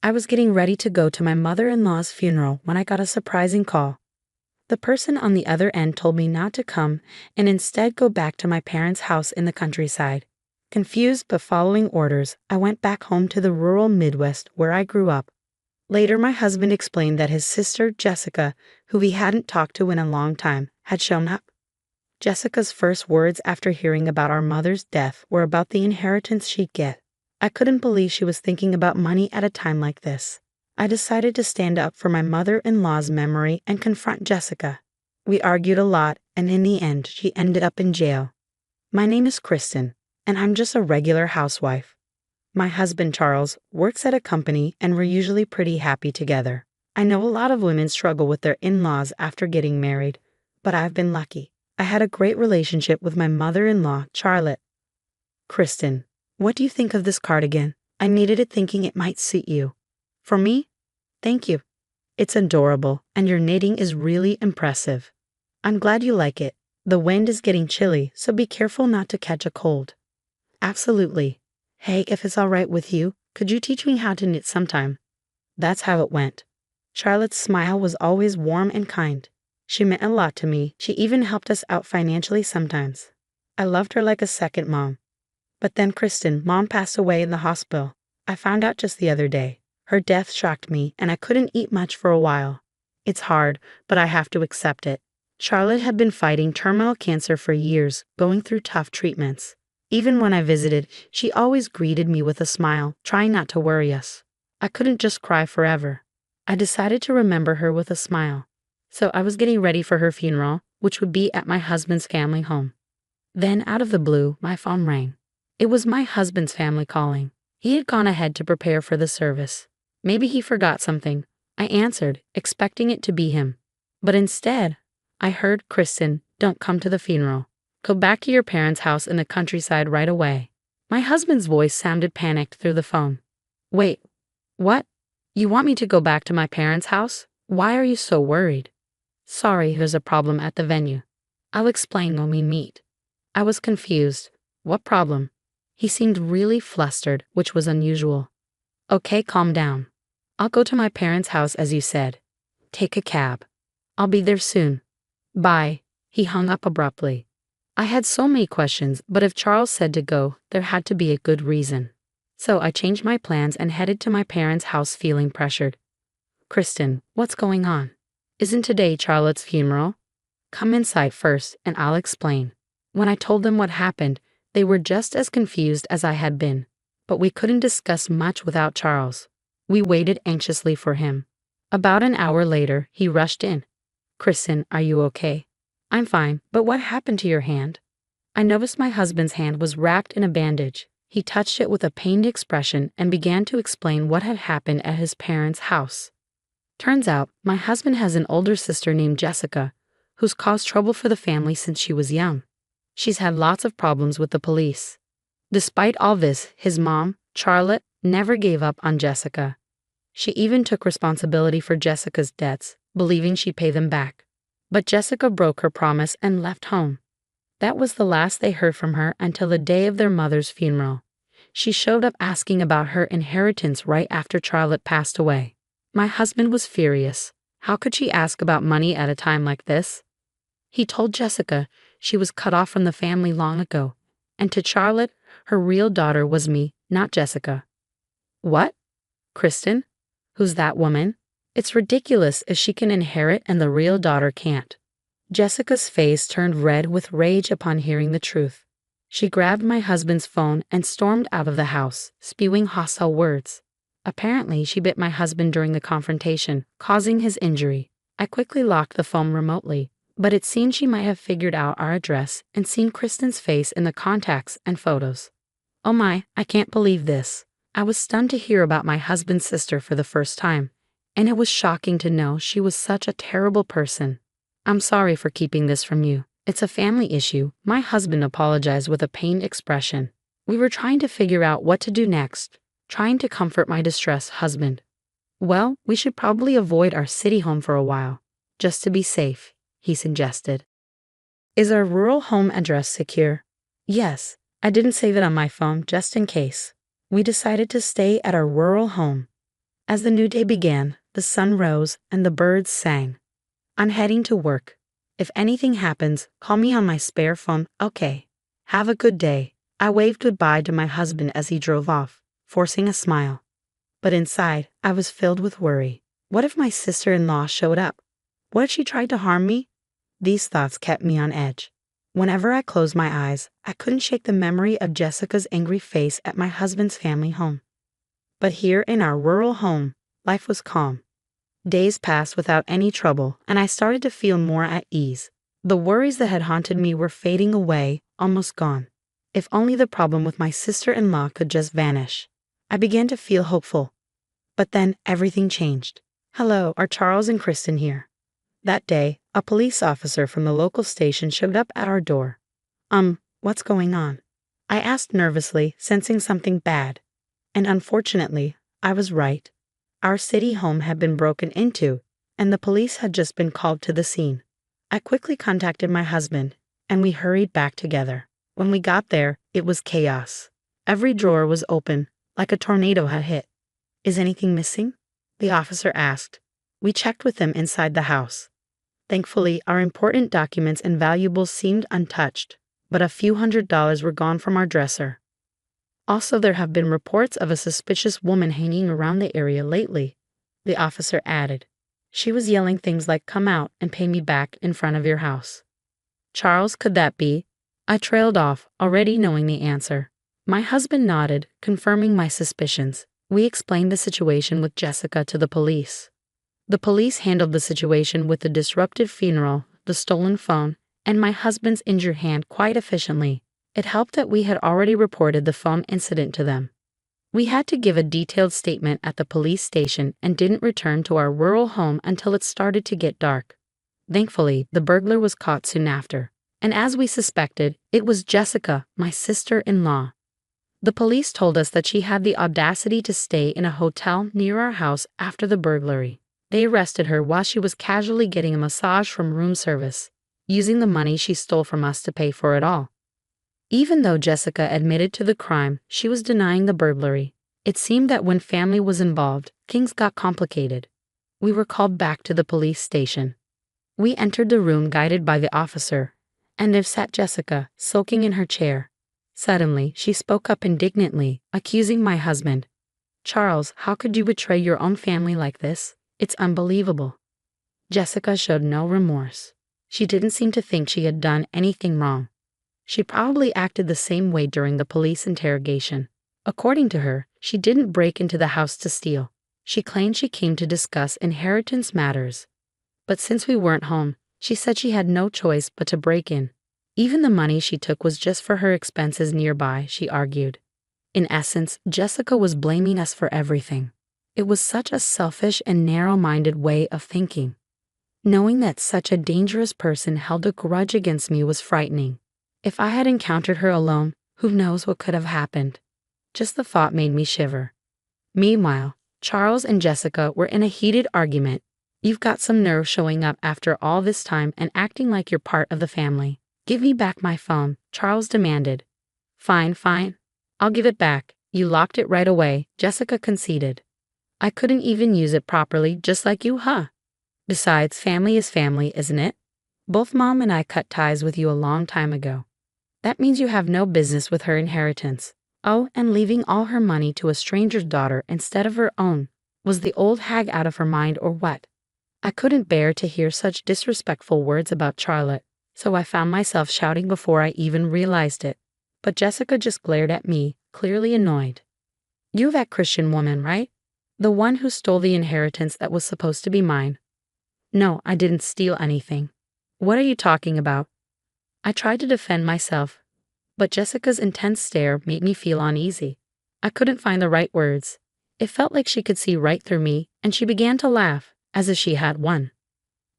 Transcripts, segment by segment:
I was getting ready to go to my mother-in-law's funeral when I got a surprising call. The person on the other end told me not to come and instead go back to my parents' house in the countryside. Confused but following orders, I went back home to the rural Midwest where I grew up. Later, my husband explained that his sister, Jessica, who he hadn't talked to in a long time, had shown up. Jessica's first words after hearing about our mother's death were about the inheritance she'd get. I couldn't believe she was thinking about money at a time like this. I decided to stand up for my mother-in-law's memory and confront Jessica. We argued a lot, and in the end, she ended up in jail. My name is Kristen, and I'm just a regular housewife. My husband, Charles, works at a company, and we're usually pretty happy together. I know a lot of women struggle with their in-laws after getting married, but I've been lucky. I had a great relationship with my mother-in-law, Charlotte. Kristen, what do you think of this cardigan? I needed it thinking it might suit you. For me? Thank you. It's adorable, and your knitting is really impressive. I'm glad you like it. The wind is getting chilly, so be careful not to catch a cold. Absolutely. Hey, if it's all right with you, could you teach me how to knit sometime? That's how it went. Charlotte's smile was always warm and kind. She meant a lot to me. She even helped us out financially sometimes. I loved her like a second mom. But then Kristen, Mom passed away in the hospital. I found out just the other day. Her death shocked me, and I couldn't eat much for a while. It's hard, but I have to accept it. Charlotte had been fighting terminal cancer for years, going through tough treatments. Even when I visited, she always greeted me with a smile, trying not to worry us. I couldn't just cry forever. I decided to remember her with a smile. So I was getting ready for her funeral, which would be at my husband's family home. Then, out of the blue, my phone rang. It was my husband's family calling. He had gone ahead to prepare for the service. Maybe he forgot something. I answered, expecting it to be him. But instead, I heard, Kristen, don't come to the funeral. Go back to your parents' house in the countryside right away. My husband's voice sounded panicked through the phone. Wait, what? You want me to go back to my parents' house? Why are you so worried? Sorry, there's a problem at the venue. I'll explain when we meet. I was confused. What problem? He seemed really flustered, which was unusual. Okay, calm down. I'll go to my parents' house as you said. Take a cab. I'll be there soon. Bye. He hung up abruptly. I had so many questions, but if Charles said to go, there had to be a good reason. So I changed my plans and headed to my parents' house feeling pressured. Kristen, what's going on? Isn't today Charlotte's funeral? Come inside first, and I'll explain. When I told them what happened, they were just as confused as I had been. But we couldn't discuss much without Charles. We waited anxiously for him. About an hour later, he rushed in. Kristen, are you okay? I'm fine, but what happened to your hand? I noticed my husband's hand was wrapped in a bandage. He touched it with a pained expression and began to explain what had happened at his parents' house. Turns out, my husband has an older sister named Jessica, who's caused trouble for the family since she was young. She's had lots of problems with the police. Despite all this, his mom, Charlotte, never gave up on Jessica. She even took responsibility for Jessica's debts, believing she'd pay them back. But Jessica broke her promise and left home. That was the last they heard from her until the day of their mother's funeral. She showed up asking about her inheritance right after Charlotte passed away. My husband was furious. How could she ask about money at a time like this? He told Jessica she was cut off from the family long ago, and to Charlotte, her real daughter was me, not Jessica. What? Kristen? Who's that woman? It's ridiculous if she can inherit and the real daughter can't. Jessica's face turned red with rage upon hearing the truth. She grabbed my husband's phone and stormed out of the house, spewing hostile words. Apparently, she bit my husband during the confrontation, causing his injury. I quickly locked the phone remotely, but it seemed she might have figured out our address and seen Kristen's face in the contacts and photos. Oh my, I can't believe this. I was stunned to hear about my husband's sister for the first time, and it was shocking to know she was such a terrible person. I'm sorry for keeping this from you. It's a family issue. My husband apologized with a pained expression. We were trying to figure out what to do next, trying to comfort my distressed husband. Well, we should probably avoid our city home for a while, just to be safe, he suggested. Is our rural home address secure? Yes, I didn't save it on my phone just in case. We decided to stay at our rural home. As the new day began, the sun rose and the birds sang. I'm heading to work. If anything happens, call me on my spare phone, okay? Have a good day. I waved goodbye to my husband as he drove off, forcing a smile. But inside, I was filled with worry. What if my sister-in-law showed up? What if she tried to harm me? These thoughts kept me on edge. Whenever I closed my eyes, I couldn't shake the memory of Jessica's angry face at my husband's family home. But here in our rural home, life was calm. Days passed without any trouble, and I started to feel more at ease. The worries that had haunted me were fading away, almost gone. If only the problem with my sister-in-law could just vanish. I began to feel hopeful. But then everything changed. Hello, are Charles and Kristen here? That day, a police officer from the local station showed up at our door. What's going on? I asked nervously, sensing something bad. And unfortunately, I was right. Our city home had been broken into, and the police had just been called to the scene. I quickly contacted my husband, and we hurried back together. When we got there, it was chaos. Every drawer was open, like a tornado had hit. Is anything missing? The officer asked. We checked with them inside the house. Thankfully, our important documents and valuables seemed untouched, but a few $100s were gone from our dresser. Also, there have been reports of a suspicious woman hanging around the area lately, the officer added. She was yelling things like, "Come out and pay me back," in front of your house. Charles, could that be? I trailed off, already knowing the answer. My husband nodded, confirming my suspicions. We explained the situation with Jessica to the police. The police handled the situation with the disrupted funeral, the stolen phone, and my husband's injured hand quite efficiently. It helped that we had already reported the phone incident to them. We had to give a detailed statement at the police station and didn't return to our rural home until it started to get dark. Thankfully, the burglar was caught soon after, and as we suspected, it was Jessica, my sister-in-law. The police told us that she had the audacity to stay in a hotel near our house after the burglary. They arrested her while she was casually getting a massage from room service, using the money she stole from us to pay for it all. Even though Jessica admitted to the crime, she was denying the burglary. It seemed that when family was involved, things got complicated. We were called back to the police station. We entered the room guided by the officer, and there sat Jessica, sulking in her chair. Suddenly, she spoke up indignantly, accusing my husband. "Charles, how could you betray your own family like this? It's unbelievable." Jessica showed no remorse. She didn't seem to think she had done anything wrong. She probably acted the same way during the police interrogation. According to her, she didn't break into the house to steal. She claimed she came to discuss inheritance matters. But since we weren't home, she said she had no choice but to break in. Even the money she took was just for her expenses nearby, she argued. In essence, Jessica was blaming us for everything. It was such a selfish and narrow-minded way of thinking. Knowing that such a dangerous person held a grudge against me was frightening. If I had encountered her alone, who knows what could have happened? Just the thought made me shiver. Meanwhile, Charles and Jessica were in a heated argument. "You've got some nerve showing up after all this time and acting like you're part of the family. Give me back my phone," Charles demanded. Fine. I'll give it back. You locked it right away," Jessica conceded. "I couldn't even use it properly, just like you, huh? Besides, family is family, isn't it? Both Mom and I cut ties with you a long time ago. That means you have no business with her inheritance. Oh, and leaving all her money to a stranger's daughter instead of her own. Was the old hag out of her mind or what?" I couldn't bear to hear such disrespectful words about Charlotte, so I found myself shouting before I even realized it. But Jessica just glared at me, clearly annoyed. "You're that Christian woman, right? The one who stole the inheritance that was supposed to be mine." "No, I didn't steal anything." "What are you talking about?" I tried to defend myself, but Jessica's intense stare made me feel uneasy. I couldn't find the right words. It felt like she could see right through me, and she began to laugh, as if she had won.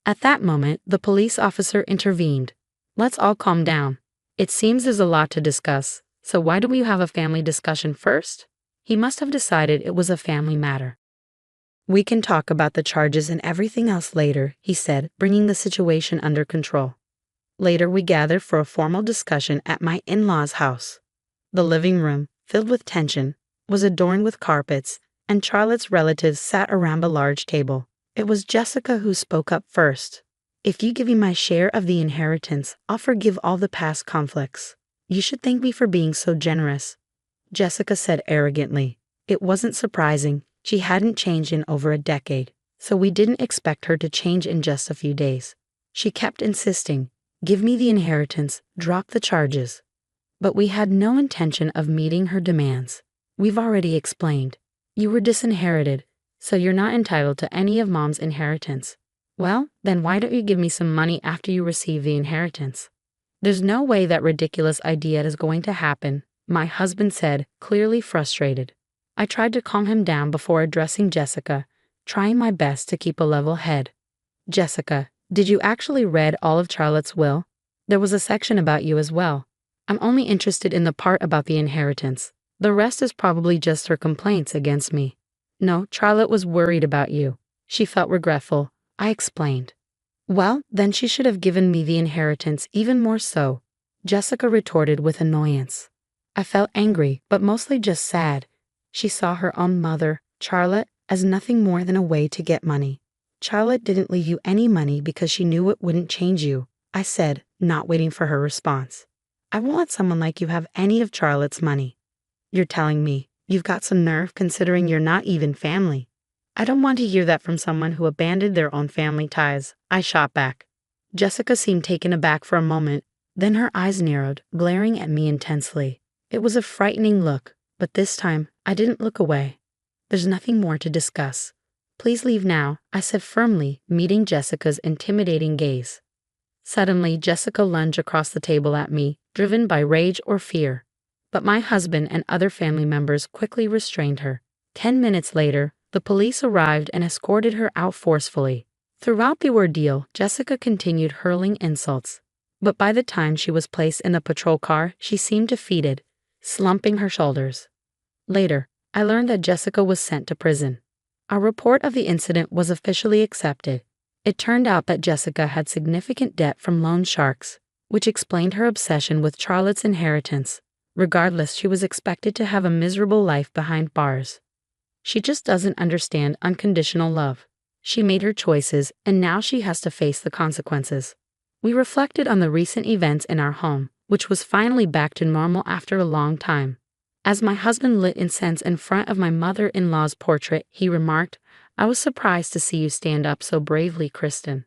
At that moment, the police officer intervened. "Let's all calm down. It seems there's a lot to discuss, so why don't we have a family discussion first?" He must have decided it was a family matter. "We can talk about the charges and everything else later," he said, bringing the situation under control. Later, we gathered for a formal discussion at my in-laws' house. The living room, filled with tension, was adorned with carpets, and Charlotte's relatives sat around a large table. It was Jessica who spoke up first. "If you give me my share of the inheritance, I'll forgive all the past conflicts. You should thank me for being so generous," Jessica said arrogantly. It wasn't surprising. She hadn't changed in over a decade, so we didn't expect her to change in just a few days. She kept insisting, "Give me the inheritance, drop the charges." But we had no intention of meeting her demands. "We've already explained. You were disinherited, so you're not entitled to any of Mom's inheritance." "Well, then why don't you give me some money after you receive the inheritance?" "There's no way that ridiculous idea is going to happen," my husband said, clearly frustrated. I tried to calm him down before addressing Jessica, trying my best to keep a level head. "Jessica, did you actually read all of Charlotte's will? There was a section about you as well. I'm only interested in the part about the inheritance. The rest is probably just her complaints against me." "No, Charlotte was worried about you. She felt regretful," I explained. "Well, then she should have given me the inheritance even more so," Jessica retorted with annoyance. I felt angry, but mostly just sad. She saw her own mother, Charlotte, as nothing more than a way to get money. "Charlotte didn't leave you any money because she knew it wouldn't change you," I said, not waiting for her response. "I won't let someone like you have any of Charlotte's money." "You're telling me you've got some nerve considering you're not even family." "I don't want to hear that from someone who abandoned their own family ties," I shot back. Jessica seemed taken aback for a moment, then her eyes narrowed, glaring at me intensely. It was a frightening look, but this time I didn't look away. "There's nothing more to discuss. Please leave now," I said firmly, meeting Jessica's intimidating gaze. Suddenly, Jessica lunged across the table at me, driven by rage or fear. But my husband and other family members quickly restrained her. 10 minutes later, the police arrived and escorted her out forcefully. Throughout the ordeal, Jessica continued hurling insults. But by the time she was placed in the patrol car, she seemed defeated, slumping her shoulders. Later, I learned that Jessica was sent to prison. Our report of the incident was officially accepted. It turned out that Jessica had significant debt from loan sharks, which explained her obsession with Charlotte's inheritance. Regardless, she was expected to have a miserable life behind bars. She just doesn't understand unconditional love. She made her choices, and now she has to face the consequences. We reflected on the recent events in our home, which was finally back to normal after a long time. As my husband lit incense in front of my mother-in-law's portrait, he remarked, "I was surprised to see you stand up so bravely, Kristen."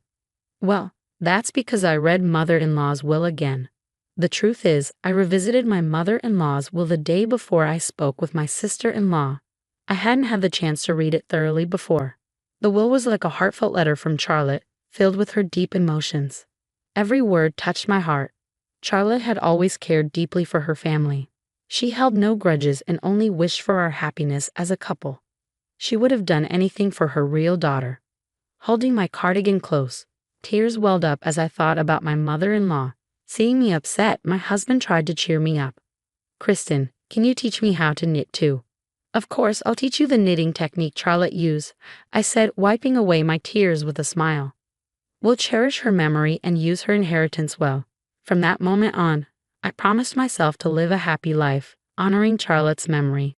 Well, that's because I read mother-in-law's will again. The truth is, I revisited my mother-in-law's will the day before I spoke with my sister-in-law. I hadn't had the chance to read it thoroughly before. The will was like a heartfelt letter from Charlotte, filled with her deep emotions. Every word touched my heart. Charlotte had always cared deeply for her family. She held no grudges and only wished for our happiness as a couple. She would have done anything for her real daughter. Holding my cardigan close, tears welled up as I thought about my mother-in-law. Seeing me upset, my husband tried to cheer me up. "Kristen, can you teach me how to knit too?" "Of course, I'll teach you the knitting technique Charlotte used," I said, wiping away my tears with a smile. "We'll cherish her memory and use her inheritance well." From that moment on, I promised myself to live a happy life, honoring Charlotte's memory.